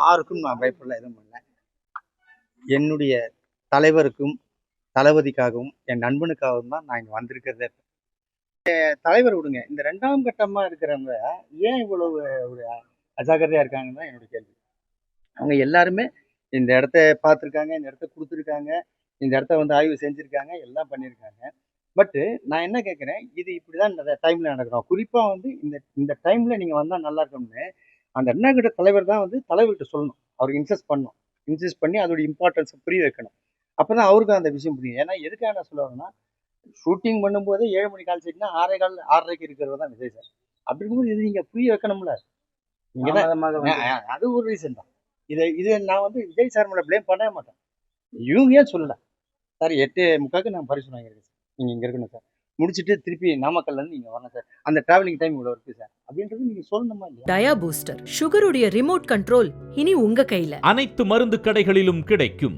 யாருக்கும் நான் பயப்படல, எதுவும் பண்ணல. என்னுடைய தலைவருக்கும் தளபதிக்காகவும் என் நண்பனுக்காகவும் தான் நான் இங்க வந்திருக்கிறதே. தலைவர் விடுங்க, இந்த 2ஆம் கட்டமா இருக்கிறவங்க ஏன் இவ்வளவு ஒரு அஜாக்கிரதையா இருக்காங்கன்னு தான் என்னோட கேள்வி. அவங்க எல்லாருமே இந்த இடத்த பார்த்துருக்காங்க, இந்த இடத்த கொடுத்துருக்காங்க, இந்த இடத்த வந்து ஆய்வு செஞ்சிருக்காங்க, எல்லாம் பண்ணியிருக்காங்க. பட்டு நான் என்ன கேட்குறேன், இது இப்படிதான் இந்த டைம்ல நடக்கணும். குறிப்பா வந்து இந்த இந்த டைம்ல நீங்க வந்தா நல்லா இருக்கும்னு அந்த 2ஆம் கட்ட தலைவர் தான் வந்து தலைவர்கிட்ட சொல்லணும். அவருக்கு இன்சிஸ்ட் பண்ணணும். இன்சிஸ்ட் பண்ணி அதோட இம்பார்ட்டன்ஸை புரிய வைக்கணும். அப்பதான் அவருக்கும் அந்த விஷயம் புரியும். ஏன்னா எதுக்காக நான் சொல்ல வரேன்னா, ஷூட்டிங் பண்ணும்போதே 7 மணி கால் சீட்னா 6:15 இருக்கிறவர் தான் விஜய் சார். அப்படி இருக்கும்போது இது நீங்க புரிய வைக்கணும்ல. நீங்க தான் அது ஒரு ரீசன் தான். இதை நான் வந்து விஜய் சார் மேல ப்ளேம் பண்ணவே மாட்டேன். இவங்க ஏன் சொல்லல சார்? 8:45க்கு நான் பரிசு வாங்கியிருக்கேன் சார். நீங்க இங்க இருக்கணும் சார். முடிச்சுட்டு திருப்பி நாமக்கல்ல இருந்து நீங்க வரணும் சார். அந்த டிராவலிங் டைம் இவ்வளவு இருக்கு சார் அப்படின்றது நீங்க சொல்லணுமா இல்லையா? டயா பூஸ்டர் சுகருடைய ரிமோட் கண்ட்ரோல் இனி உங்க கையில. அனைத்து மருந்து கடைகளிலும் கிடைக்கும்.